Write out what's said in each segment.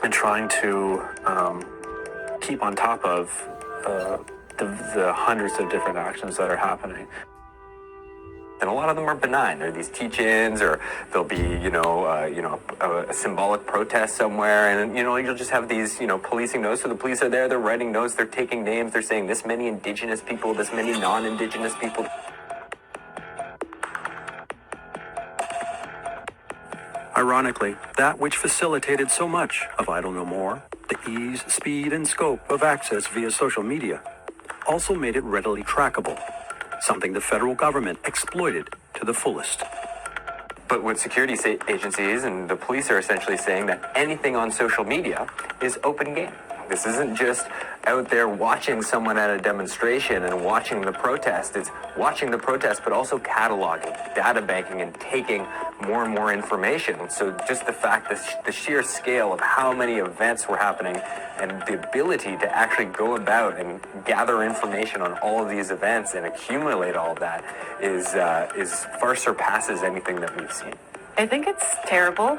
and trying to keep on top of the hundreds of different actions that are happening. And a lot of them are benign. There are these teach-ins, or there'll be, a symbolic protest somewhere, and you'll just have these, policing notes. So the police are there, they're writing notes, they're taking names, they're saying this many Indigenous people, this many non-Indigenous people. Ironically, that which facilitated so much of Idle No More, the ease, speed, and scope of access via social media, also made it readily trackable, something the federal government exploited to the fullest. But what security agencies and the police are essentially saying that anything on social media is open game. This isn't just out there watching someone at a demonstration and watching the protest. It's watching the protest, but also cataloging, data banking, and taking more and more information. So just the fact that the sheer scale of how many events were happening and the ability to actually go about and gather information on all of these events and accumulate all of that is far surpasses anything that we've seen. I think it's terrible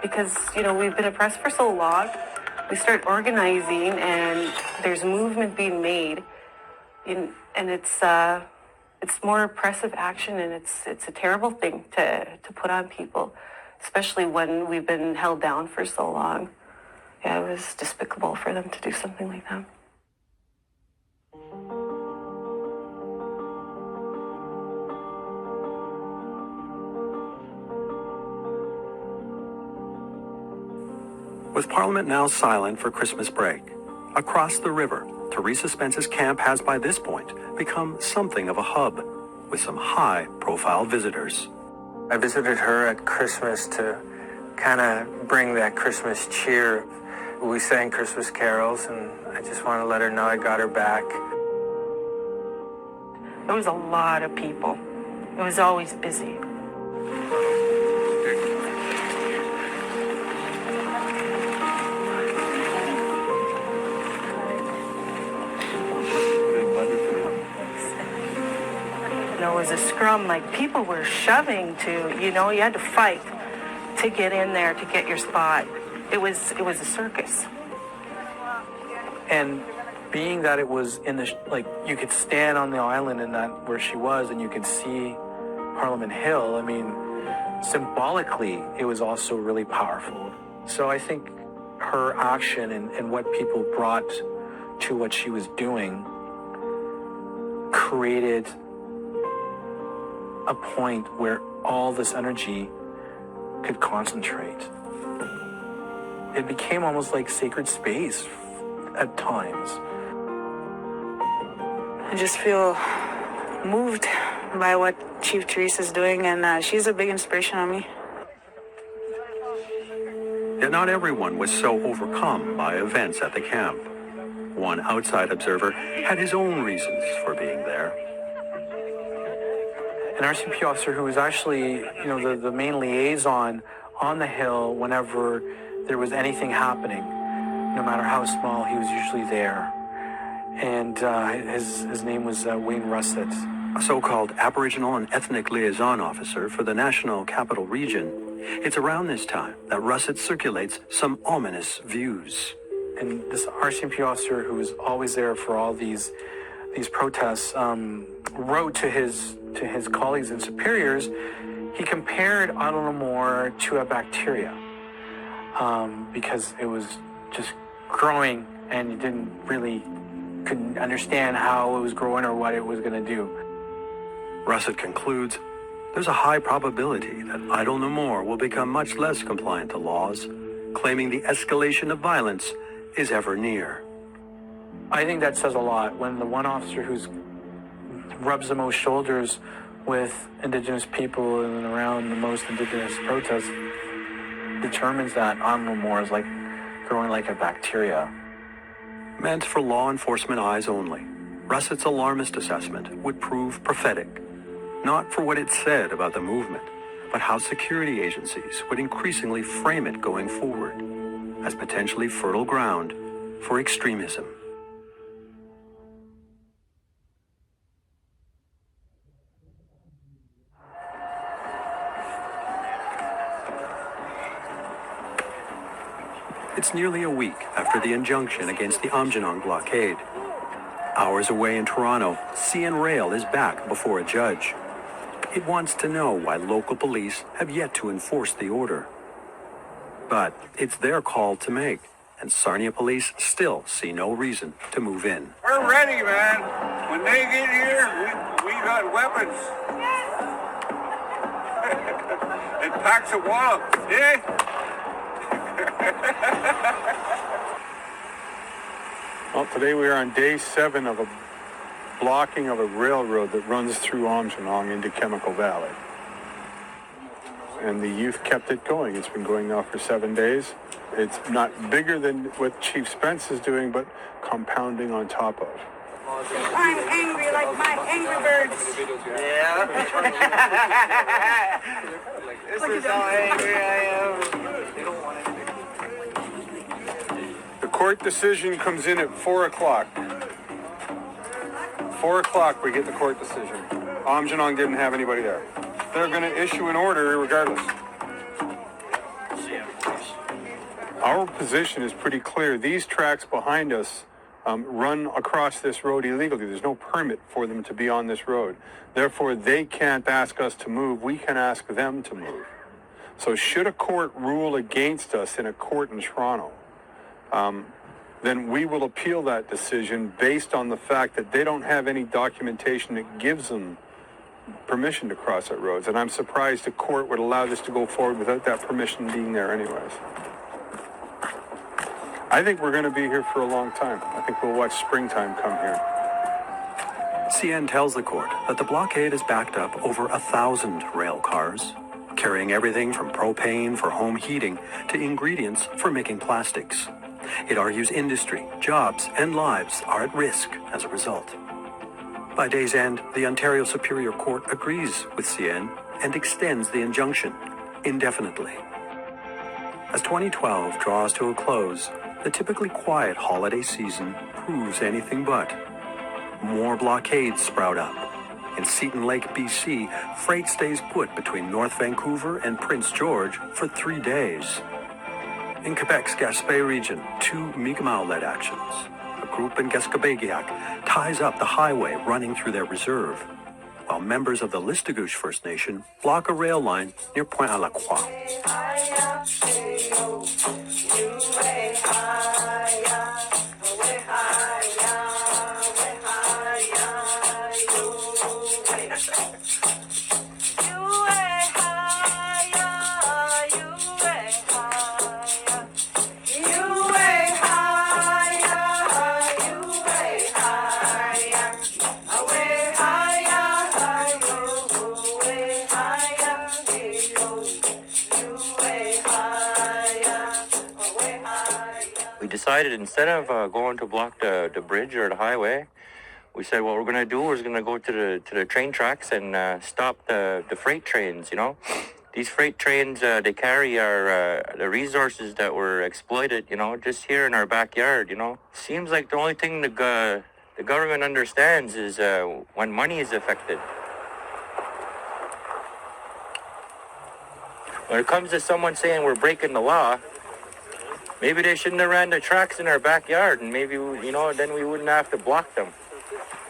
because, we've been oppressed for so long. We start organizing and there's movement being made, and it's more oppressive action, and it's a terrible thing to put on people, especially when we've been held down for so long. Yeah, it was despicable for them to do something like that. With Parliament now silent for Christmas break, across the river, Teresa Spence's camp has by this point become something of a hub, with some high-profile visitors. I visited her at Christmas to kind of bring that Christmas cheer. We sang Christmas carols, and I just want to let her know I got her back. There was a lot of people. It was always busy. There was a scrum, like people were shoving to, you had to fight to get in there to get your spot. It was a circus. And being that it was in you could stand on the island and that where she was, and you could see Parliament Hill. I mean, symbolically, it was also really powerful. So I think her action and what people brought to what she was doing created a point where all this energy could concentrate. It became almost like sacred space at times. I just feel moved by what Chief Teresa's doing, and she's a big inspiration on me. Yet not everyone was so overcome by events at the camp. One outside observer had his own reasons for being there. An RCMP officer who was actually, the main liaison on the Hill whenever there was anything happening, no matter how small, he was usually there. And his name was Wayne Russet. A so-called Aboriginal and Ethnic Liaison Officer for the National Capital Region. It's around this time that Russet circulates some ominous views. And this RCMP officer, who was always there for all these protests, wrote to his colleagues and superiors. He compared Idle No More to a bacteria because it was just growing, and you couldn't understand how it was growing or what it was going to do. Russet concludes, there's a high probability that Idle No More will become much less compliant to laws, claiming the escalation of violence is ever near. I think that says a lot when the one officer who rubs the most shoulders with Indigenous people and around the most Indigenous protests determines that Idle No More is like growing like a bacteria. Meant for law enforcement eyes only, Russet's alarmist assessment would prove prophetic, not for what it said about the movement, but how security agencies would increasingly frame it going forward as potentially fertile ground for extremism. It's nearly a week after the injunction against the Aamjiwnaang blockade. Hours away in Toronto, CN Rail is back before a judge. It wants to know why local police have yet to enforce the order. But it's their call to make, and Sarnia police still see no reason to move in. We're ready, man. When they get here, we got weapons. And packs of wallop, eh? Well, today we are on day 7 of a blocking of a railroad that runs through Aamjiwnaang into Chemical Valley. And the youth kept it going. It's been going now for 7 days. It's not bigger than what Chief Spence is doing, but compounding on top of. I'm angry like my Angry Birds. Yeah. This is how angry I am. The court decision comes in at 4 o'clock. 4 o'clock we get the court decision. Aamjiwnaang didn't have anybody there. They're going to issue an order regardless. Our position is pretty clear. These tracks behind us run across this road illegally. There's no permit for them to be on this road. Therefore, they can't ask us to move. We can ask them to move. So should a court rule against us in a court in Toronto, then we will appeal that decision based on the fact that they don't have any documentation that gives them permission to cross that roads. And I'm surprised a court would allow this to go forward without that permission being there anyways. I think we're going to be here for a long time. I think we'll watch springtime come here. CN tells the court that the blockade has backed up over 1,000 rail cars, carrying everything from propane for home heating to ingredients for making plastics. It argues industry, jobs, and lives are at risk as a result. By day's end, the Ontario Superior Court agrees with CN and extends the injunction indefinitely. As 2012 draws to a close, the typically quiet holiday season proves anything but. More blockades sprout up. In Seton Lake, BC, freight stays put between North Vancouver and Prince George for 3 days. In Quebec's Gaspé region, 2 Mi'kmaq-led actions. A group in Gaspégiac ties up the highway running through their reserve, while members of the Listigouche First Nation block a rail line near Pointe-à-la-Croix. Decided instead of going to block the bridge or the highway, we said what we're going to do is going to go to the train tracks and stop the freight trains. You know, these freight trains they carry our the resources that were exploited. You know, just here in our backyard. You know, seems like the only thing the government understands is when money is affected. When it comes to someone saying we're breaking the law, maybe they shouldn't have ran the tracks in our backyard, and maybe, you know, then we wouldn't have to block them.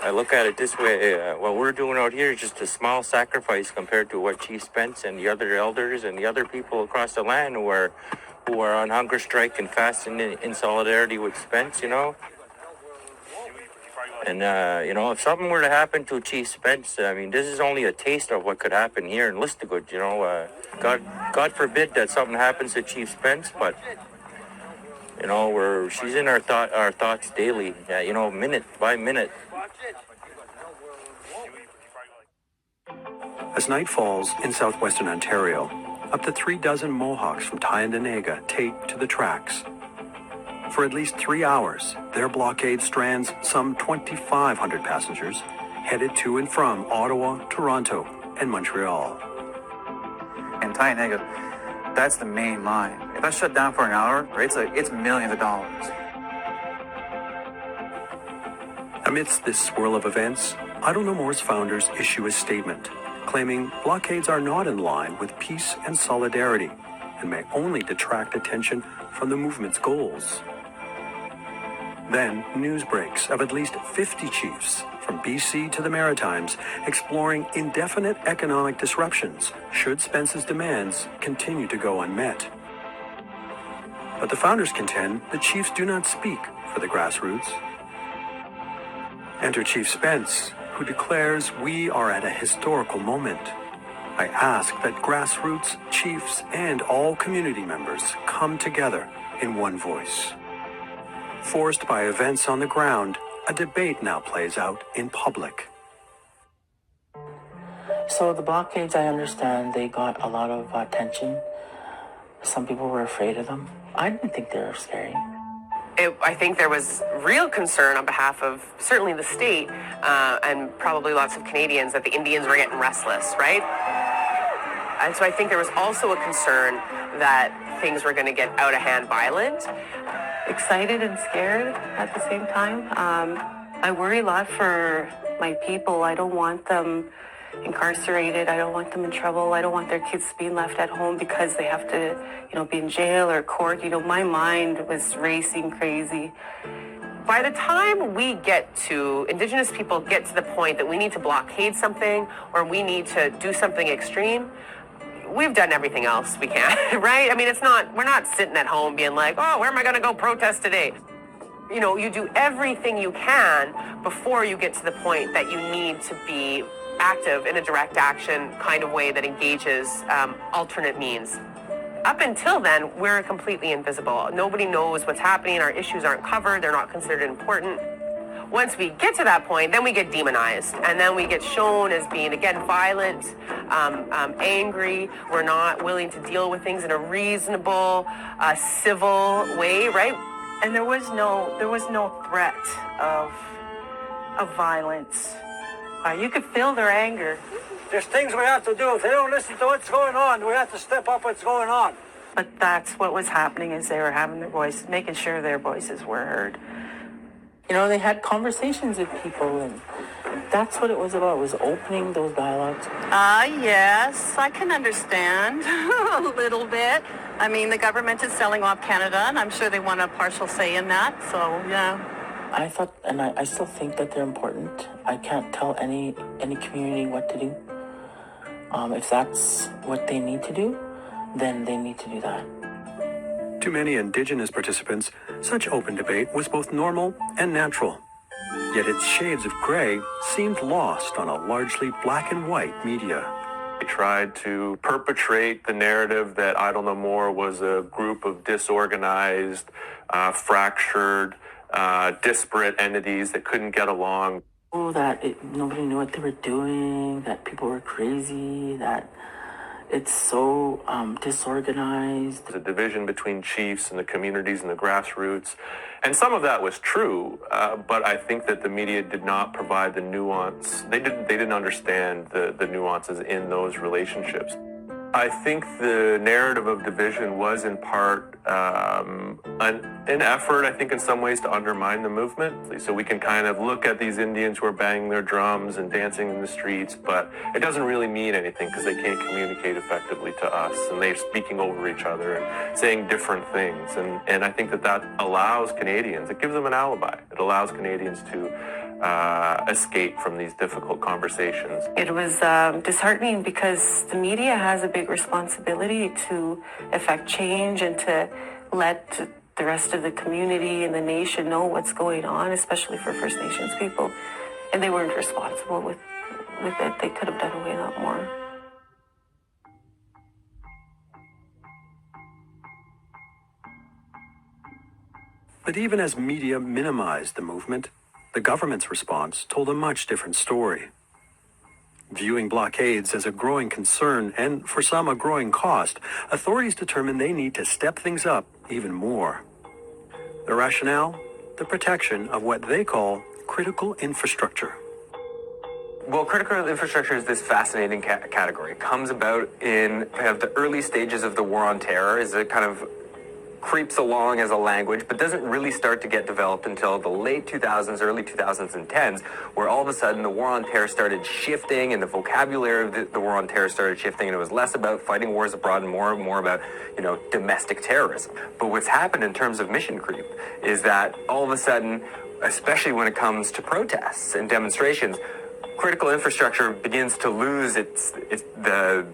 I look at it this way, what we're doing out here is just a small sacrifice compared to what Chief Spence and the other elders and the other people across the land who are on hunger strike and fasting in solidarity with Spence, you know. And, you know, if something were to happen to Chief Spence, I mean, this is only a taste of what could happen here in Listigouche, you know. God forbid that something happens to Chief Spence, but... You know, she's in our thoughts daily, you know, minute by minute. As night falls in southwestern Ontario, up to 36 Mohawks from Tyendinaga take to the tracks. For at least 3 hours, their blockade strands some 2,500 passengers headed to and from Ottawa, Toronto, and Montreal. In Tyendinaga, that's the main line. If that's shut down for an hour, it's millions of dollars. Amidst this swirl of events, Idle No More's founders issue a statement claiming blockades are not in line with peace and solidarity and may only detract attention from the movement's goals. Then news breaks of at least 50 chiefs from BC to the Maritimes exploring indefinite economic disruptions should Spence's demands continue to go unmet. But the founders contend the chiefs do not speak for the grassroots. Enter Chief Spence, who declares we are at a historical moment. I ask that grassroots, chiefs, and all community members come together in one voice. Forced by events on the ground, a debate now plays out in public. So the blockades, I understand, they got a lot of attention. Some people were afraid of them. I didn't think they were scary. I think there was real concern on behalf of certainly the state and probably lots of Canadians that the Indians were getting restless, right? And so I think there was also a concern that things were going to get out of hand violent. Excited and scared at the same time. I worry a lot for my people. I don't want them incarcerated. I don't want them in trouble. I don't want their kids being left at home because they have to, be in jail or court. My mind was racing crazy. By the time Indigenous people get to the point that we need to blockade something or we need to do something extreme, we've done everything else we can, right? I mean, we're not sitting at home being like, oh, where am I going to go protest today? You do everything you can before you get to the point that you need to be active in a direct action kind of way that engages alternate means. Up until then, we're completely invisible. Nobody knows what's happening. Our issues aren't covered. They're not considered important. Once we get to that point, then we get demonized, and then we get shown as being, again, violent, angry. We're not willing to deal with things in a reasonable, civil way, right? And there was no threat of violence. You could feel their anger. There's things we have to do. If they don't listen to what's going on, we have to step up what's going on. But that's what was happening, is they were having their voice, making sure their voices were heard. They had conversations with people, and that's what it was about, was opening those dialogues. Yes, I can understand a little bit. I mean, the government is selling off Canada, and I'm sure they want a partial say in that, so, yeah. I thought, and I still think that they're important. I can't tell any community what to do. If that's what they need to do, then they need to do that. To many Indigenous participants, such open debate was both normal and natural. Yet its shades of gray seemed lost on a largely black and white media. They tried to perpetrate the narrative that Idle No More was a group of disorganized, fractured, disparate entities that couldn't get along. That nobody knew what they were doing, that people were crazy, that it's so disorganized. The division between chiefs and the communities and the grassroots. And some of that was true, but I think that the media did not provide the nuance. They didn't understand the nuances in those relationships. I think the narrative of division was in part an effort, I think, in some ways to undermine the movement. So we can kind of look at these Indians who are banging their drums and dancing in the streets, but it doesn't really mean anything because they can't communicate effectively to us, and they're speaking over each other and saying different things. And I think that allows Canadians, it gives them an alibi. It allows Canadians to escape from these difficult conversations. It was disheartening because the media has a big responsibility to affect change and to let the rest of the community and the nation know what's going on, especially for First Nations people. And they weren't responsible with it. They could have done a way lot more. But even as media minimized the movement, the government's response told a much different story. Viewing blockades as a growing concern and, for some, a growing cost, authorities determined they need to step things up even more. The rationale? The protection of what they call critical infrastructure. Well, critical infrastructure is this fascinating category. It comes about in kind of the early stages of the War on Terror, is a kind of creeps along as a language, but doesn't really start to get developed until the late 2000s, early 2010s, where all of a sudden the war on terror started shifting and the vocabulary of the war on terror started shifting, and it was less about fighting wars abroad and more about, domestic terrorism. But what's happened in terms of mission creep is that all of a sudden, especially when it comes to protests and demonstrations, critical infrastructure begins to lose the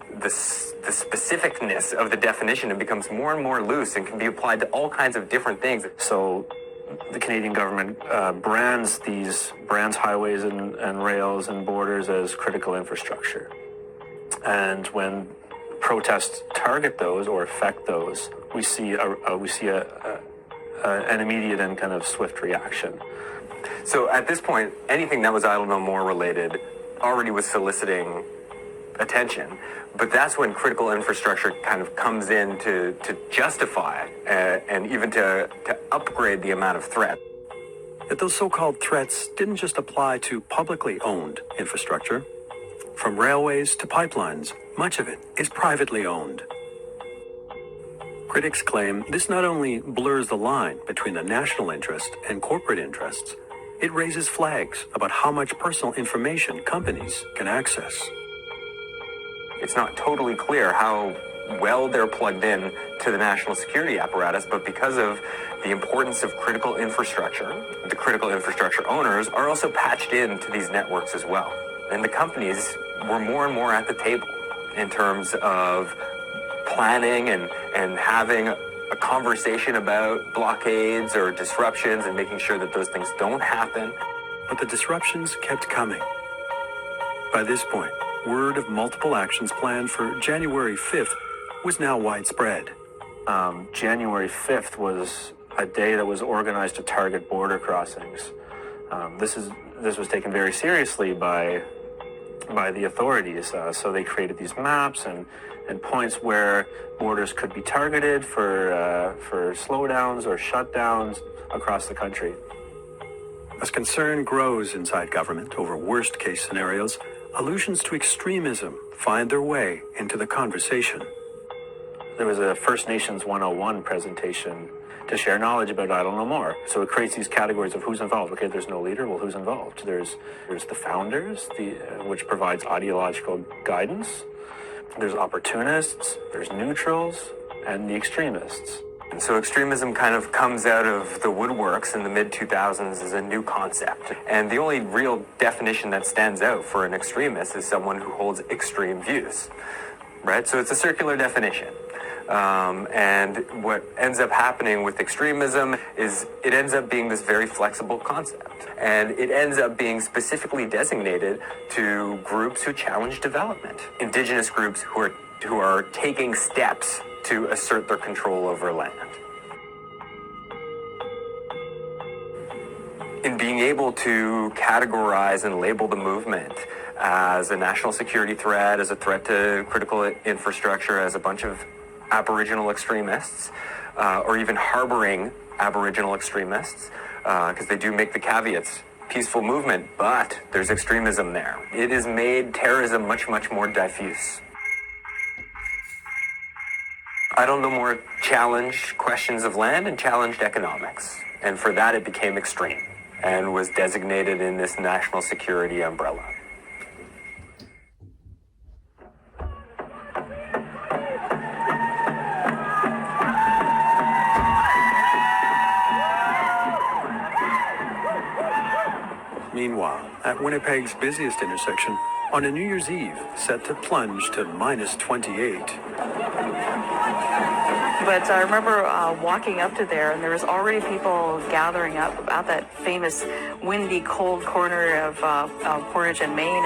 specificness of the definition and becomes more and more loose and can be applied to all kinds of different things. So the Canadian government brands highways and rails and borders as critical infrastructure. And when protests target those or affect those, we see an immediate and kind of swift reaction. So at this point, anything that was Idle No More related already was soliciting attention. But that's when critical infrastructure kind of comes in to justify and even to upgrade the amount of threat. Yet those so-called threats didn't just apply to publicly owned infrastructure. From railways to pipelines, much of it is privately owned. Critics claim this not only blurs the line between the national interest and corporate interests, it raises flags about how much personal information companies can access. It's not totally clear how well they're plugged in to the national security apparatus, but because of the importance of critical infrastructure, the critical infrastructure owners are also patched into these networks as well. And the companies were more and more at the table in terms of planning and having a conversation about blockades or disruptions and making sure that those things don't happen. But the disruptions kept coming. By this point, word of multiple actions planned for January 5th was now widespread. January 5th was a day that was organized to target border crossings. This was taken very seriously by the authorities. So they created these maps and points where borders could be targeted for slowdowns or shutdowns across the country. As concern grows inside government over worst-case scenarios, allusions to extremism find their way into the conversation. There was a First Nations 101 presentation to share knowledge about Idle No More. So it creates these categories of who's involved. Okay, there's no leader. Well, who's involved? There's the founders, which provides ideological guidance. There's opportunists, there's neutrals, and the extremists. And so extremism kind of comes out of the woodworks in the mid-2000s as a new concept. And the only real definition that stands out for an extremist is someone who holds extreme views, right? So it's a circular definition. And what ends up happening with extremism is it ends up being this very flexible concept. And it ends up being specifically designated to groups who challenge development. Indigenous groups who are taking steps to assert their control over land. In being able to categorize and label the movement as a national security threat, as a threat to critical infrastructure, as a bunch of Aboriginal extremists, or even harboring Aboriginal extremists, because they do make the caveats, peaceful movement, but there's extremism there. It has made terrorism much, much more diffuse. Idle No More challenged questions of land and challenged economics, and for that it became extreme and was designated in this national security umbrella. Meanwhile, at Winnipeg's busiest intersection, on a New Year's Eve set to plunge to minus 28. But I remember walking up to there, and there was already people gathering up at that famous windy, cold corner of Portage and Main.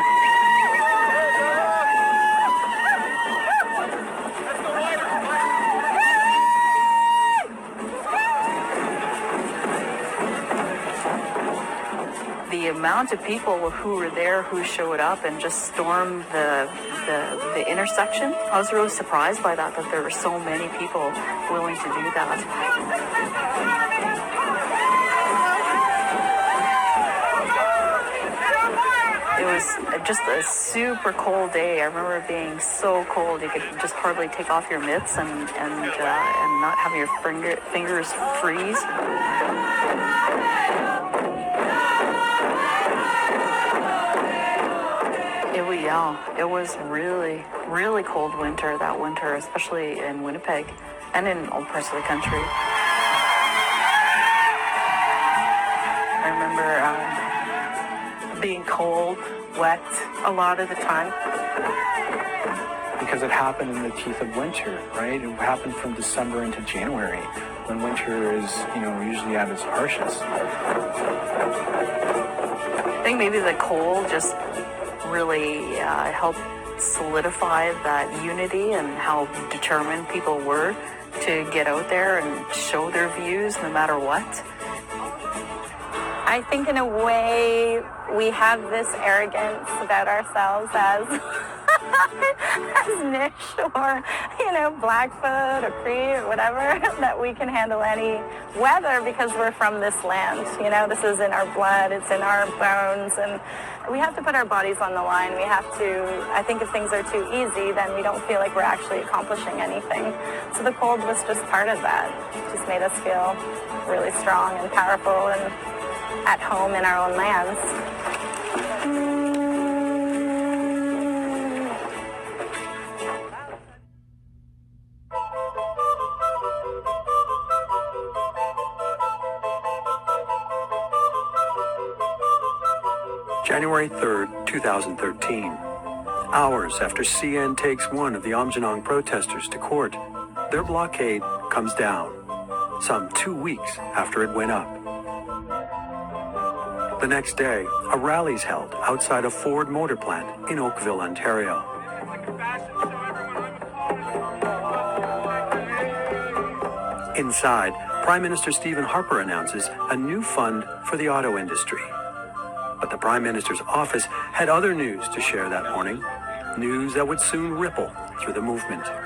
The amount of people who were there, who showed up and just stormed the intersection, I was really surprised by that there were so many people willing to do that. It was was just a super cold day. I remember it being so cold you could just hardly take off your mitts and not have your fingers freeze. It was really, really cold winter that winter, especially in Winnipeg and in all parts of the country. I remember being cold, wet a lot of the time. Because it happened in the teeth of winter, right? It happened from December into January, when winter is, usually at its harshest. I think maybe the cold just really helped solidify that unity and how determined people were to get out there and show their views no matter what. I think in a way we have this arrogance about ourselves as niche or, Blackfoot or Cree or whatever, that we can handle any weather because we're from this land. This is in our blood, it's in our bones, and we have to put our bodies on the line. We have to, I think if things are too easy, then we don't feel like we're actually accomplishing anything. So the cold was just part of that. It just made us feel really strong and powerful and at home in our own lands. January 3rd, 2013. Hours after CN takes one of the Aamjiwnaang protesters to court, their blockade comes down, some 2 weeks after it went up. The next day, a rally's held outside a Ford motor plant in Oakville, Ontario. Inside, Prime Minister Stephen Harper announces a new fund for the auto industry. But the Prime Minister's office had other news to share that morning, news that would soon ripple through the movement. Stephen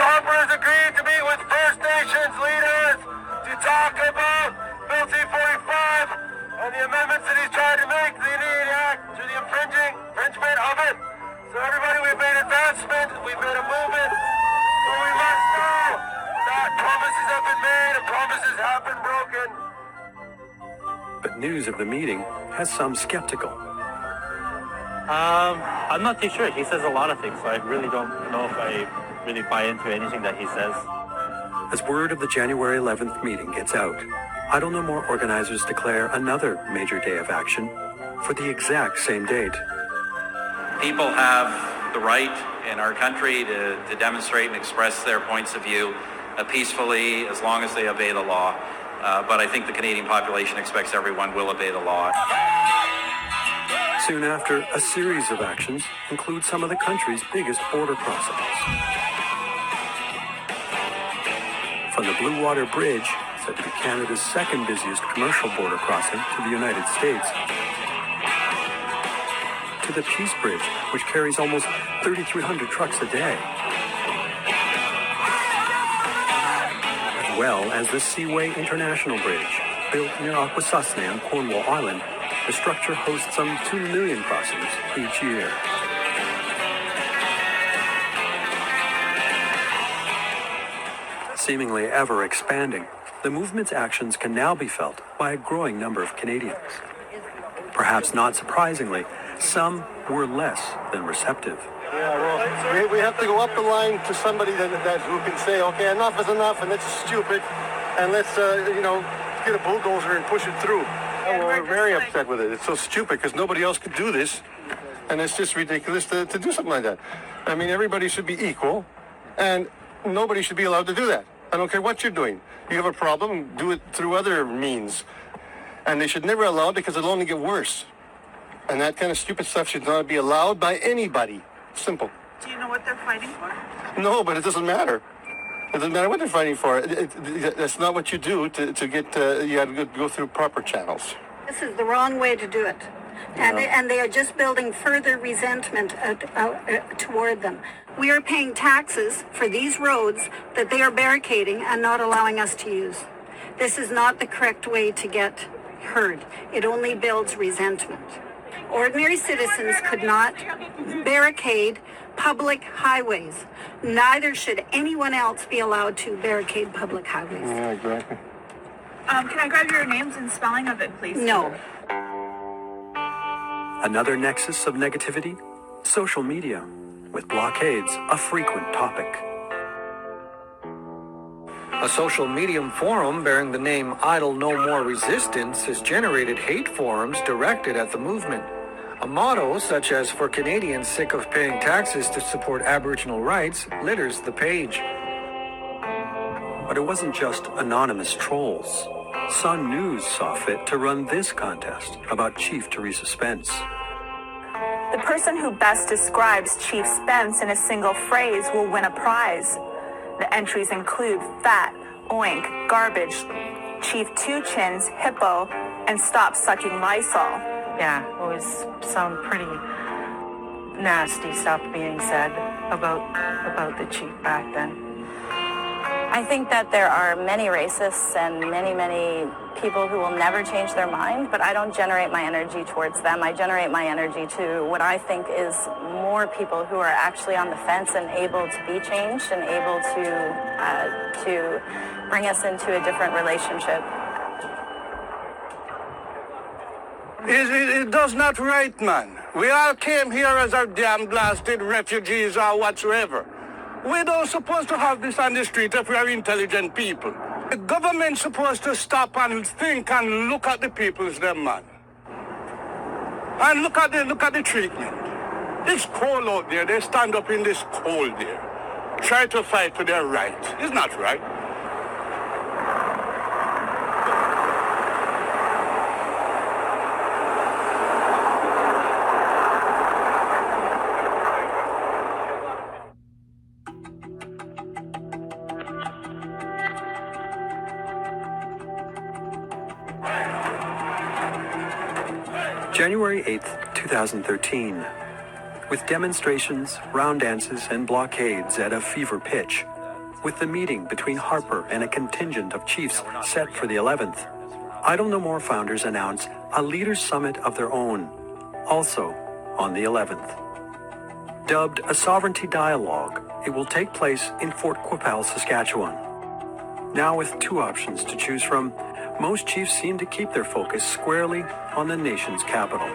Harper has agreed to meet with First Nations leaders to talk about Bill C-45 and the amendments that he's trying to make to the Indian Act through the infringement of it. So everybody, we've made advancement, we've made a movement, but we must know that promises have been made and promises have been broken. But news of the meeting has some skeptical. I'm not too sure. He says a lot of things, so I really don't know if I really buy into anything that he says. As word of the January 11th meeting gets out, Idle No More organizers declare another major day of action for the exact same date. People have the right in our country to demonstrate and express their points of view peacefully as long as they obey the law. But I think the Canadian population expects everyone will obey the law. Soon after, a series of actions include some of the country's biggest border crossings. From the Blue Water Bridge, said to be Canada's second busiest commercial border crossing to the United States, to the Peace Bridge, which carries almost 3,300 trucks a day, as well as the Seaway International Bridge, built near Akwesasne on Cornwall Island. The structure hosts some 2 million crossings each year. Seemingly ever expanding, the movement's actions can now be felt by a growing number of Canadians. Perhaps not surprisingly, some were less than receptive. Yeah, well, we have to go up the line to somebody that who can say, okay, enough is enough, and it's stupid, and let's, get a bulldozer and push it through. And we're very upset with it. It's so stupid because nobody else could do this, and it's just ridiculous to do something like that. I mean, everybody should be equal, and nobody should be allowed to do that. I don't care what you're doing. You have a problem, do it through other means. And they should never allow it because it'll only get worse. And that kind of stupid stuff should not be allowed by anybody. Simple. Do you know what they're fighting for? No, but it doesn't matter. It doesn't matter what they're fighting for. That's not what you do to get, you have to go through proper channels. This is the wrong way to do it. And they are just building further resentment toward them. We are paying taxes for these roads that they are barricading and not allowing us to use. This is not the correct way to get heard. It only builds resentment. Ordinary citizens could not barricade public highways. Neither should anyone else be allowed to barricade public highways. Yeah, exactly. Can I grab your names and spelling of it, please? No. Another nexus of negativity? Social media, with blockades a frequent topic. A social medium forum bearing the name Idle No More Resistance has generated hate forums directed at the movement. A motto such as "For Canadians sick of paying taxes to support Aboriginal rights" litters the page. But it wasn't just anonymous trolls. Sun News saw fit to run this contest about Chief Teresa Spence. The person who best describes Chief Spence in a single phrase will win a prize. The entries include fat, oink, garbage, Chief Two Chins, hippo, and stop sucking Lysol. Yeah, it was some pretty nasty stuff being said about the chief back then. I think that there are many racists and many people who will never change their mind, but I don't generate my energy towards them. I generate my energy to what I think is more people who are actually on the fence and able to be changed and able to bring us into a different relationship. It does not right, man. We all came here as our damn blasted refugees or whatsoever. We don't supposed to have this on the street if we are intelligent people. The government's supposed to stop and think and look at the people's them, man. And look at the treatment. It's cold out there. They stand up in this cold there. Try to fight for their rights. It's not right. January 8th, 2013. With demonstrations, round dances, and blockades at a fever pitch. With the meeting between Harper and a contingent of chiefs set for the 11th. Idle No More founders announce a leaders' summit of their own, also on the 11th. Dubbed a Sovereignty Dialogue, it will take place in Fort Qu'Appelle, Saskatchewan. Now with two options to choose from, most chiefs seem to keep their focus squarely on the nation's capital.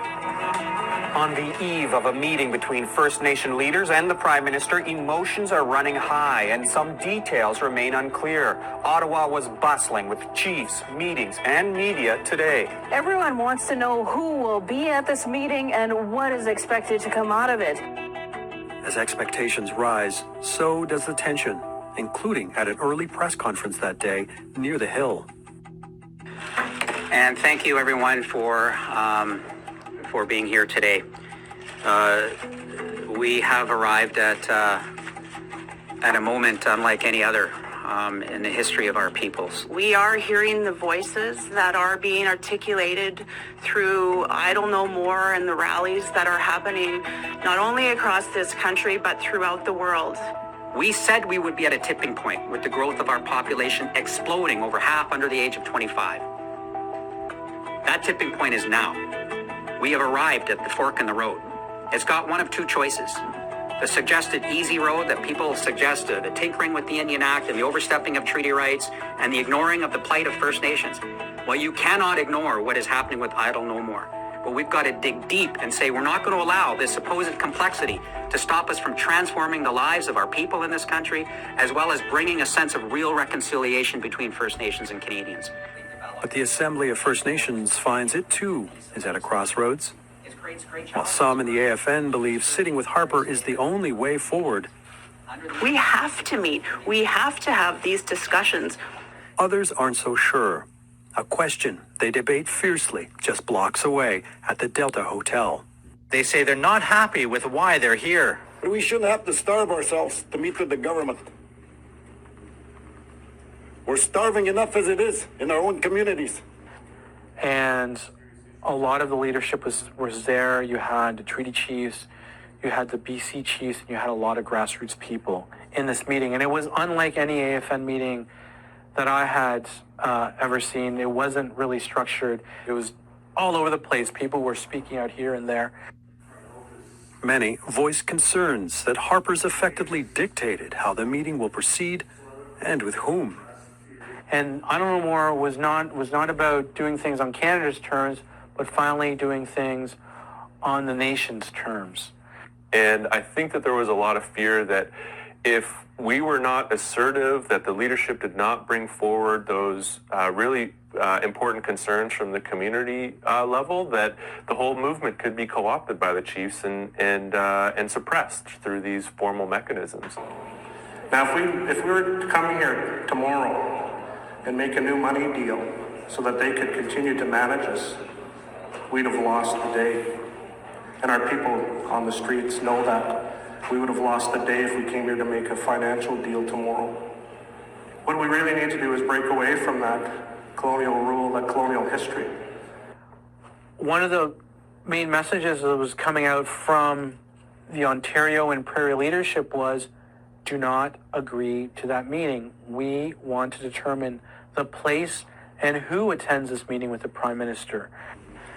On the eve of a meeting between First Nation leaders and the Prime Minister, emotions are running high and some details remain unclear. Ottawa was bustling with chiefs, meetings, and media today. Everyone wants to know who will be at this meeting and what is expected to come out of it. As expectations rise, so does the tension, including at an early press conference that day near the Hill. And thank you, everyone, for being here today. We have arrived at a moment unlike any other in the history of our peoples. We are hearing the voices that are being articulated through Idle No More and the rallies that are happening not only across this country, but throughout the world. We said we would be at a tipping point with the growth of our population exploding over half under the age of 25. That tipping point is now. We have arrived at the fork in the road. It's got one of two choices. The suggested easy road that people suggested, the tinkering with the Indian Act and the overstepping of treaty rights and the ignoring of the plight of First Nations. Well, you cannot ignore what is happening with Idle No More. But we've got to dig deep and say we're not going to allow this supposed complexity to stop us from transforming the lives of our people in this country, as well as bringing a sense of real reconciliation between First Nations and Canadians. But the Assembly of First Nations finds it too is at a crossroads. While some in the AFN believe sitting with Harper is the only way forward, We have to meet. We have to have these discussions. Others aren't so sure. A question they debate fiercely just blocks away at the Delta Hotel. They say they're not happy with why they're here. We shouldn't have to starve ourselves to meet with the government. We're starving enough as it is in our own communities. And a lot of the leadership was there. You had the treaty chiefs, you had the BC chiefs, and you had a lot of grassroots people in this meeting. And it was unlike any AFN meeting that I had ever seen. It wasn't really structured. It was all over the place. People were speaking out here and there. Many voiced concerns that Harper's effectively dictated how the meeting will proceed and with whom. And I Don't Know More was not about doing things on Canada's terms, but finally doing things on the nation's terms. And I think that there was a lot of fear that if we were not assertive, that the leadership did not bring forward those really important concerns from the community level, that the whole movement could be co-opted by the chiefs and suppressed through these formal mechanisms. Now, if we were to come here tomorrow and make a new money deal so that they could continue to manage us, we'd have lost the day. And our people on the streets know that. We would have lost the day if we came here to make a financial deal tomorrow. What we really need to do is break away from that colonial rule, that colonial history. One of the main messages that was coming out from the Ontario and Prairie leadership was, do not agree to that meeting. We want to determine the place and who attends this meeting with the Prime Minister.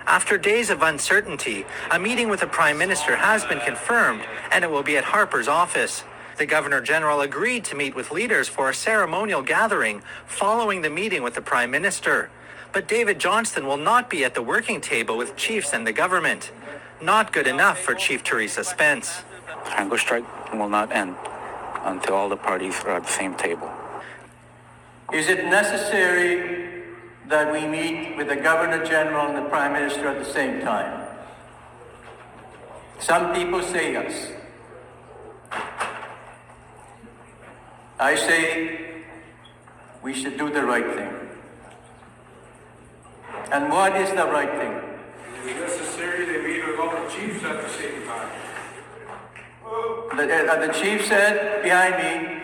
After days of uncertainty, a meeting with the Prime Minister has been confirmed, and it will be at Harper's office. The Governor-General agreed to meet with leaders for a ceremonial gathering following the meeting with the Prime Minister. But David Johnston will not be at the working table with chiefs and the government. Not good enough for Chief Teresa Spence. Hunger strike will not end until all the parties are at the same table. Is it necessary that we meet with the Governor General and the Prime Minister at the same time? Some people say yes. I say we should do the right thing. And what is the right thing? It is necessary they meet with all the chiefs at the same time. The chief said behind me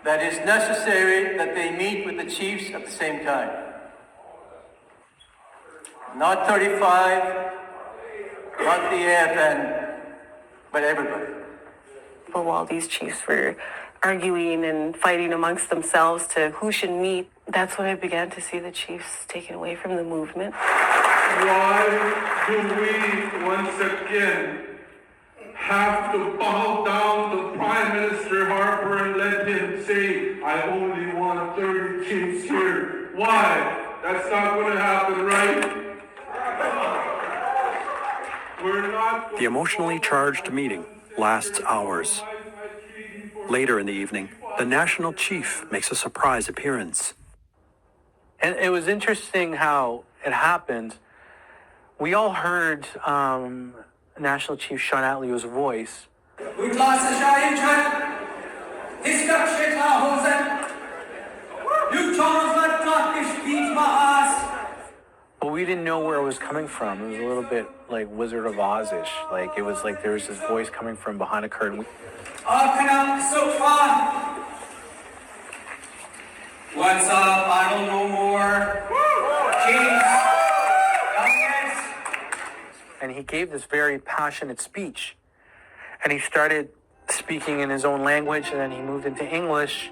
that it's necessary that they meet with the chiefs at the same time. Not 35, not the AFN, but everybody. But while these chiefs were arguing and fighting amongst themselves to who should meet, that's when I began to see the chiefs taken away from the movement. Why do we once again have to bow down to Prime Minister Harper and let him say, I only want 30 chiefs here? Why? That's not going to happen, right? The emotionally charged meeting lasts hours. Later in the evening, the national chief makes a surprise appearance. And it was interesting how it happened. We all heard National Chief Sean Atleo's voice. But we didn't know where it was coming from. It was a little bit like Wizard of Oz-ish. Like it was like there was this voice coming from behind a curtain. What's up? I Don't Know More. And he gave this very passionate speech. And he started speaking in his own language, and then he moved into English.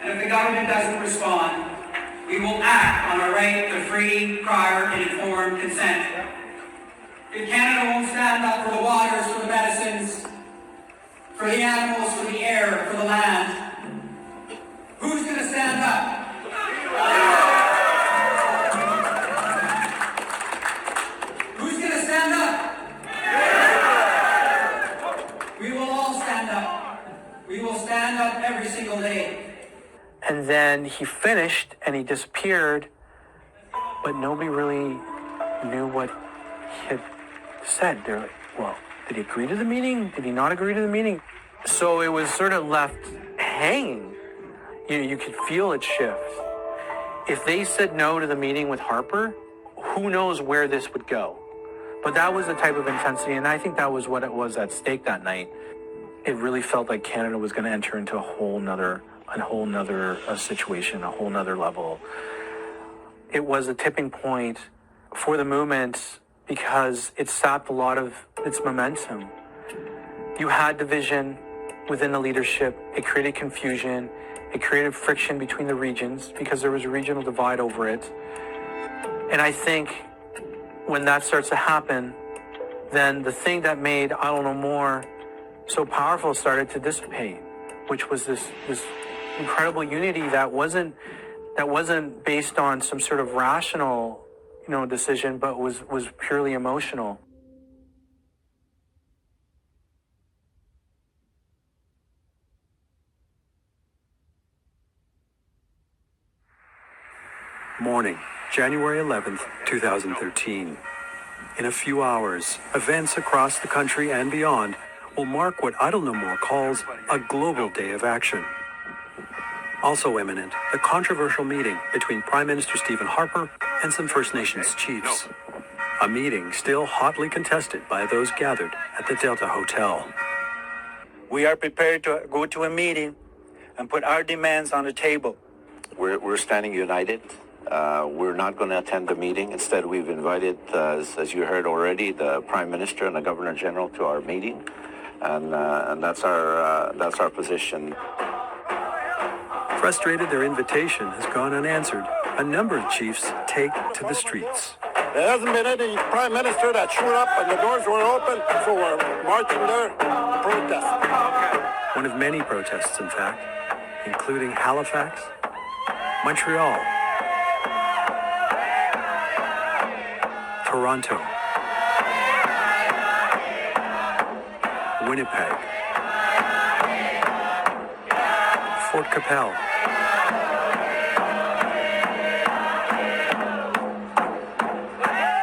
And if the government doesn't respond, we will act on our right to free, prior, and informed consent. If Canada won't stand up for the waters, for the medicines, for the animals, for the air, for the land, who's going to stand up? Who's going to stand up? We will all stand up. We will stand up every single day. And then he finished and he disappeared, but nobody really knew what he had said. They're like, well, did he agree to the meeting? Did he not agree to the meeting? So it was sort of left hanging. You could feel it shift. If they said no to the meeting with Harper, who knows where this would go? But that was the type of intensity, and I think that was what it was at stake that night. It really felt like Canada was going to enter into a whole nother situation, a whole nother level. It was a tipping point for the movement because it sapped a lot of its momentum. You had division within the leadership. It created confusion. It created friction between the regions because there was a regional divide over it. And I think when that starts to happen, then the thing that made Idle No More so powerful started to dissipate, which was this incredible unity that wasn't based on some sort of rational, decision, but was purely emotional. Morning, January 11th, 2013. In a few hours, events across the country and beyond will mark what Idle No More calls a global day of action. Also imminent, the controversial meeting between Prime Minister Stephen Harper and some First Nations chiefs. A meeting still hotly contested by those gathered at the Delta Hotel. We are prepared to go to a meeting and put our demands on the table. We're standing united. We're not going to attend the meeting. Instead, we've invited, as you heard already, the Prime Minister and the Governor General to our meeting, and that's our position. Frustrated their invitation has gone unanswered, a number of chiefs take to the streets. There hasn't been any Prime Minister that showed up and the doors were open, so we're marching there to protest. One of many protests, in fact, including Halifax, Montreal, Toronto, Winnipeg, Fort Capel,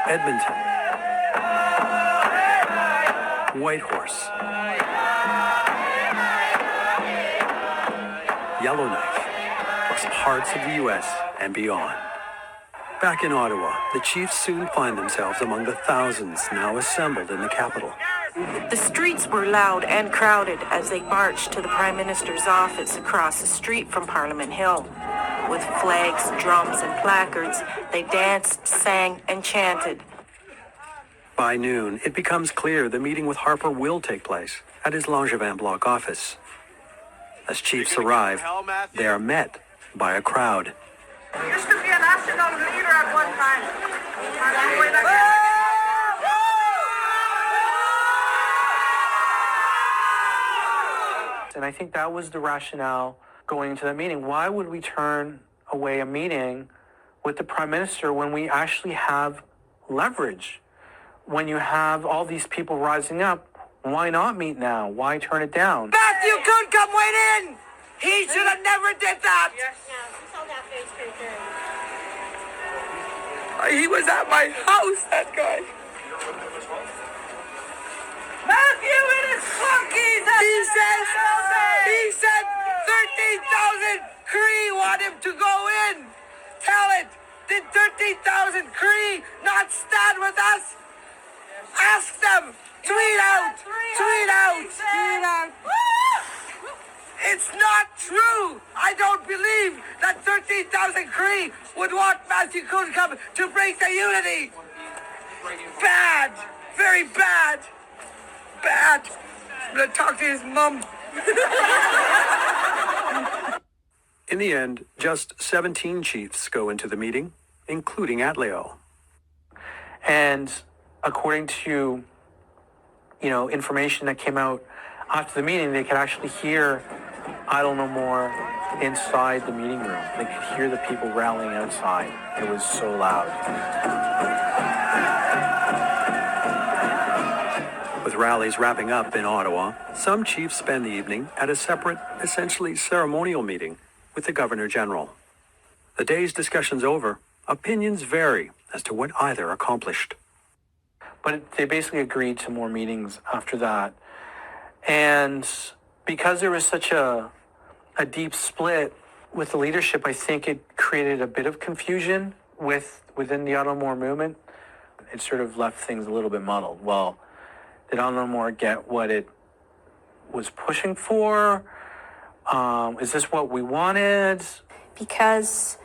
Edmonton, Whitehorse, Yellowknife, plus parts of the U.S. and beyond. Back in Ottawa, the chiefs soon find themselves among the thousands now assembled in the capital. The streets were loud and crowded as they marched to the Prime Minister's office across the street from Parliament Hill. With flags, drums, and placards, they danced, sang, and chanted. By noon, it becomes clear the meeting with Harper will take place at his Langevin block office. As chiefs arrive, they are met by a crowd. Used to be a national leader at one time. And I think that was the rationale going into the meeting. Why would we turn away a meeting with the Prime Minister when we actually have leverage? When you have all these people rising up, why not meet now? Why turn it down? Matthew could come right in. He should have never did that. He was at my house, that guy. Matthew and his flunkies. He said 13,000 Cree want him to go in. Tell it. Did 13,000 Cree not stand with us? Ask them. Tweet out. Tweet out. Tweet out. It's not true. I don't believe that 13,000 Cree would want Matthew Coon come to break the unity. Bad. Very bad. Bad. I'm going to talk to his mom. In the end, just 17 chiefs go into the meeting, including Atleo. And according to, information that came out after the meeting, they could actually hear Idle No More inside the meeting room. They could hear the people rallying outside. It was so loud. With rallies wrapping up in Ottawa, some chiefs spend the evening at a separate, essentially ceremonial meeting with the Governor General. The day's discussions over, opinions vary as to what either accomplished. But they basically agreed to more meetings after that. And because there was such a deep split with the leadership, I think it created a bit of confusion within the Idle No More movement. It sort of left things a little bit muddled. Well, did Idle No More get what it was pushing for? Is this what we wanted? Because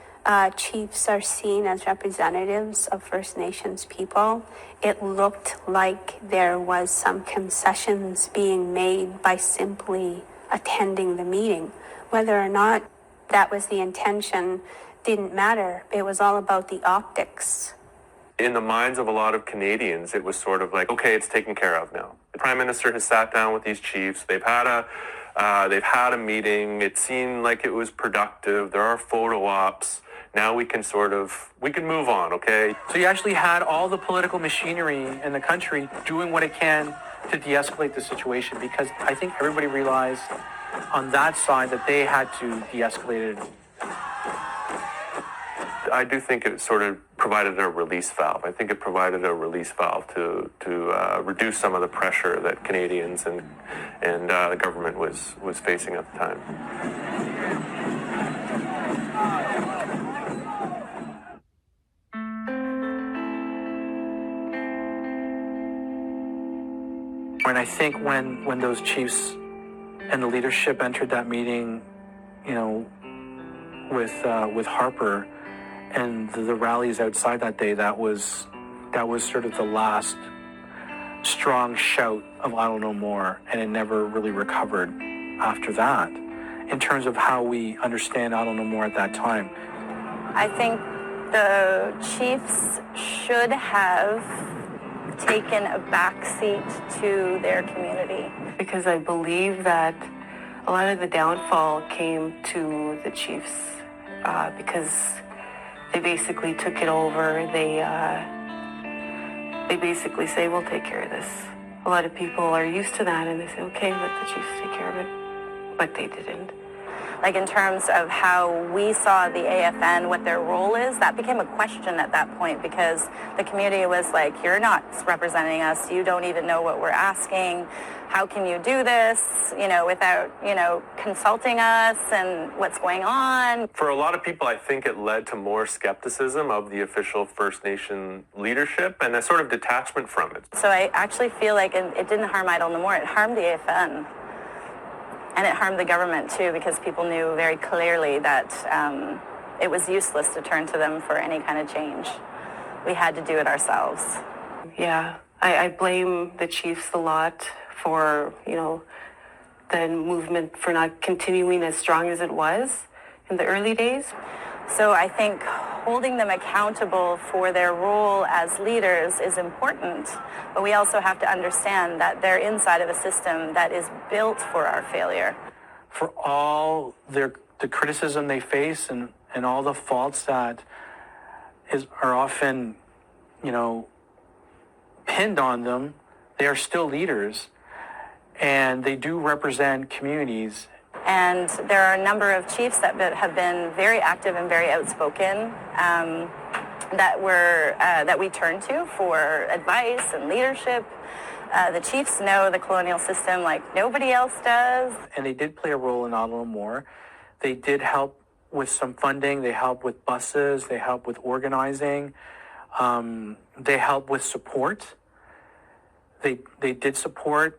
chiefs are seen as representatives of First Nations people, it looked like there was some concessions being made by simply attending the meeting. Whether or not that was the intention didn't matter. It was all about the optics. In the minds of a lot of Canadians, it was sort of like, okay, it's taken care of now. The Prime Minister has sat down with these chiefs. They've had a meeting. It seemed like it was productive. There are photo ops. Now we can move on, okay? So you actually had all the political machinery in the country doing what it can to de-escalate the situation, because I think everybody realized on that side that they had to de-escalate it. I do think it sort of provided a release valve. I think it provided a release valve to reduce some of the pressure that Canadians and the government was facing at the time. And I think when those chiefs and the leadership entered that meeting, you know, with Harper and the rallies outside that day, that was sort of the last strong shout of "I don't know more," and it never really recovered after that in terms of how we understand "I don't know more" at that time. I think the Chiefs should have taken a backseat to their community. Because I believe that a lot of the downfall came to the Chiefs because they basically took it over. They basically say, we'll take care of this. A lot of people are used to that and they say, okay, let the Chiefs take care of it. But they didn't. Like in terms of how we saw the AFN, what their role is, that became a question at that point because the community was like, you're not representing us. You don't even know what we're asking. How can you do this, without, consulting us and what's going on? For a lot of people, I think it led to more skepticism of the official First Nation leadership and a sort of detachment from it. So I actually feel like it didn't harm I Don't Know More. It harmed the AFN. And it harmed the government, too, because people knew very clearly that it was useless to turn to them for any kind of change. We had to do it ourselves. Yeah, I blame the Chiefs a lot for, the movement for not continuing as strong as it was in the early days. So I think holding them accountable for their role as leaders is important, but we also have to understand that they're inside of a system that is built for our failure. For all the criticism they face and all the faults that are often, pinned on them, they are still leaders, and they do represent communities. And there are a number of chiefs that have been very active and very outspoken that we turn to for advice and leadership. The chiefs know the colonial system like nobody else does. And they did play a role in I Don't Know More. They did help with some funding. They helped with buses. They helped with organizing. They helped with support. They did support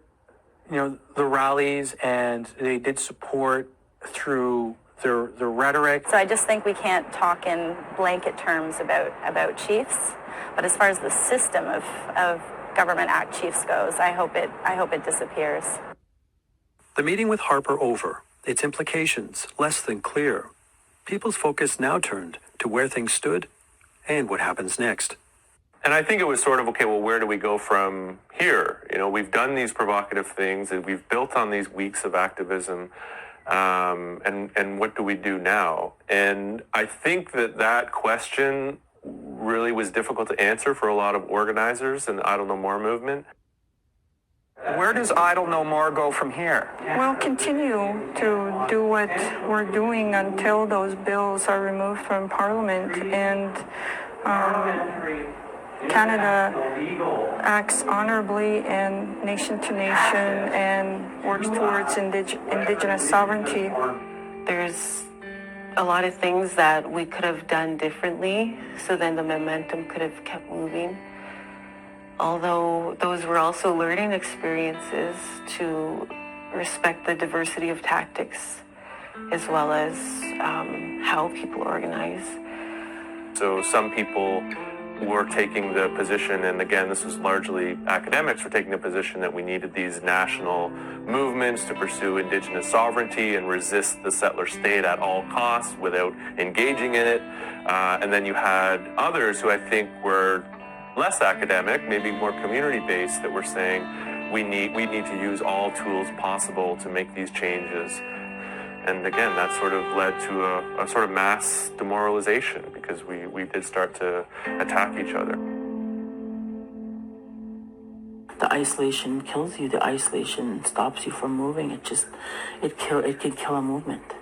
the rallies, and they did support through the rhetoric. So I just think we can't talk in blanket terms about chiefs, but as far as the system of Government Act chiefs goes, I hope it disappears. The meeting with Harper over, its implications less than clear. People's focus now turned to where things stood and what happens next. And I think it was sort of, okay, well, where do we go from here? We've done these provocative things, and we've built on these weeks of activism, and what do we do now? And I think that question really was difficult to answer for a lot of organizers in the I Don't Know More movement. Where does I Don't Know More go from here? We'll continue to do what we're doing until those bills are removed from Parliament and Canada acts honorably and nation to nation and works towards Indigenous sovereignty. There's a lot of things that we could have done differently, so then the momentum could have kept moving. Although those were also learning experiences to respect the diversity of tactics as well as how people organize. So some people were taking the position, and again, this was largely academics, were taking the position that we needed these national movements to pursue Indigenous sovereignty and resist the settler state at all costs without engaging in it. And then you had others who I think were less academic, maybe more community-based, that were saying we need to use all tools possible to make these changes. And again, that sort of led to a sort of mass demoralization because we did start to attack each other. The isolation kills you. The isolation stops you from moving. It could kill a movement.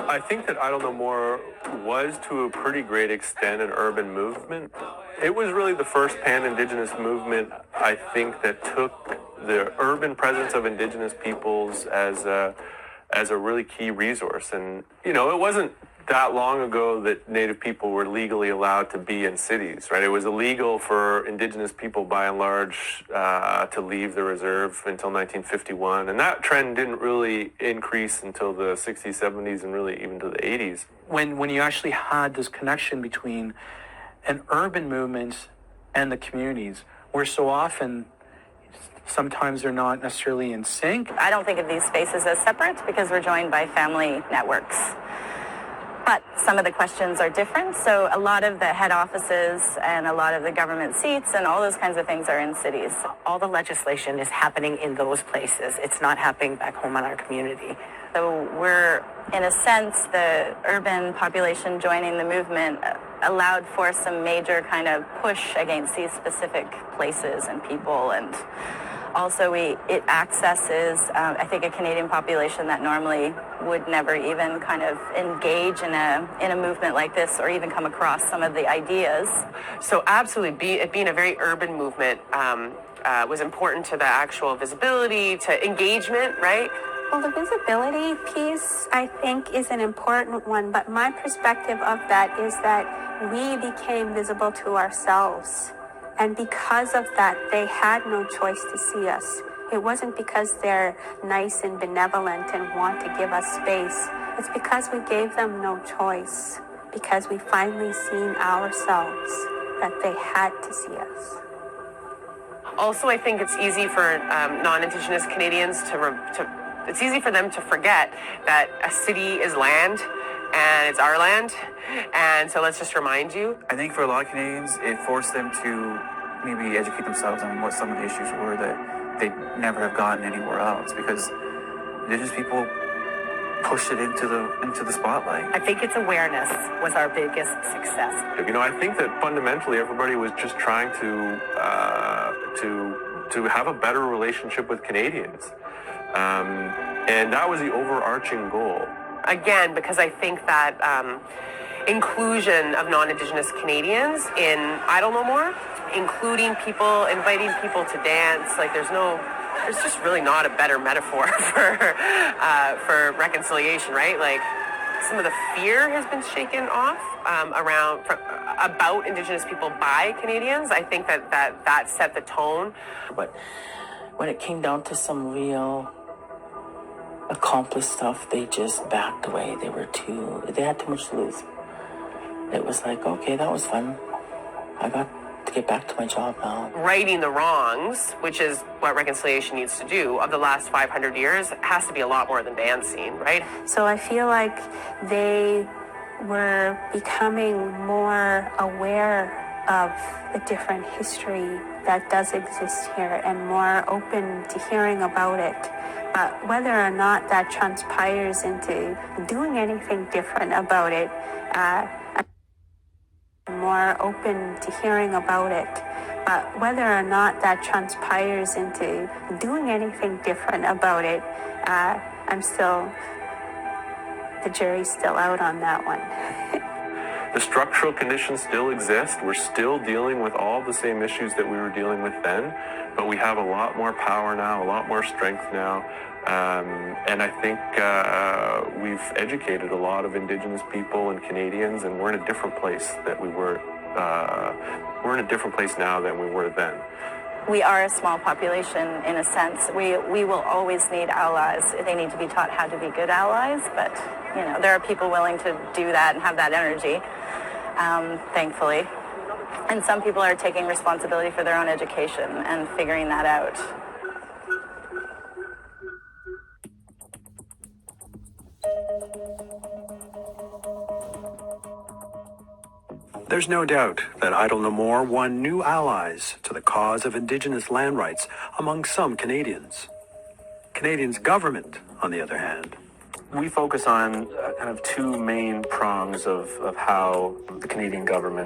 I think that Idle No More was, to a pretty great extent, an urban movement. It was really the first pan-Indigenous movement, I think, that took the urban presence of Indigenous peoples as a really key resource. And, you know, it wasn't that long ago that Native people were legally allowed to be in cities, right? It was illegal for Indigenous people, by and large, to leave the reserve until 1951. And that trend didn't really increase until the 60s, 70s, and really even to the 80s. When you actually had this connection between an urban movement and the communities, where so often sometimes they're not necessarily in sync. I don't think of these spaces as separate because we're joined by family networks. But some of the questions are different. So a lot of the head offices and a lot of the government seats and all those kinds of things are in cities. All the legislation is happening in those places. It's not happening back home in our community. So we're, in a sense, the urban population joining the movement allowed for some major kind of push against these specific places and people. And also it accesses, I think, a Canadian population that normally would never even kind of engage in a movement like this or even come across some of the ideas. So absolutely, it being a very urban movement was important to the actual visibility, to engagement, right? Well, the visibility piece, I think, is an important one, but my perspective of that is that we became visible to ourselves. And because of that, they had no choice to see us. It wasn't because they're nice and benevolent and want to give us space. It's because we gave them no choice, because we finally seen ourselves, that they had to see us. Also, I think it's easy for non-Indigenous Canadians it's easy for them to forget that a city is land and it's our land. And so let's just remind you. I think for a lot of Canadians, it forced them to maybe educate themselves on what some of the issues were that they'd never have gotten anywhere else, because Indigenous people pushed it into the spotlight. I think its awareness was our biggest success. You know, I think that fundamentally everybody was just trying to have a better relationship with Canadians. And that was the overarching goal. Again, because I think that inclusion of non-Indigenous Canadians in Idle No More, including people, inviting people to dance, like there's just really not a better metaphor for reconciliation, right? Like some of the fear has been shaken off about Indigenous people by Canadians. I think that set the tone. But when it came down to some real accomplished stuff, they just backed away. They had too much to lose. It was like, okay, that was fun. I got to get back to my job now. Righting the wrongs, which is what reconciliation needs to do, of the last 500 years, has to be a lot more than dancing, right? So I feel like they were becoming more aware of the different history that does exist here and more open to hearing about it. But whether or not that transpires into doing anything different about it, more open to hearing about it. But whether or not that transpires into doing anything different about it, the jury's still out on that one. The structural conditions still exist. We're still dealing with all the same issues that we were dealing with then, but we have a lot more power now, a lot more strength now. And I think we've educated a lot of Indigenous people and Canadians, and we're in a different place that we were we're in a different place now than we were then. We are a small population in a sense. We will always need allies. They need to be taught how to be good allies, but you know, there are people willing to do that and have that energy, thankfully. And some people are taking responsibility for their own education and figuring that out. There's no doubt that Idle No More won new allies to the cause of Indigenous land rights among some Canadians. Canadians' government, on the other hand, We focus on kind of two main prongs of how the Canadian government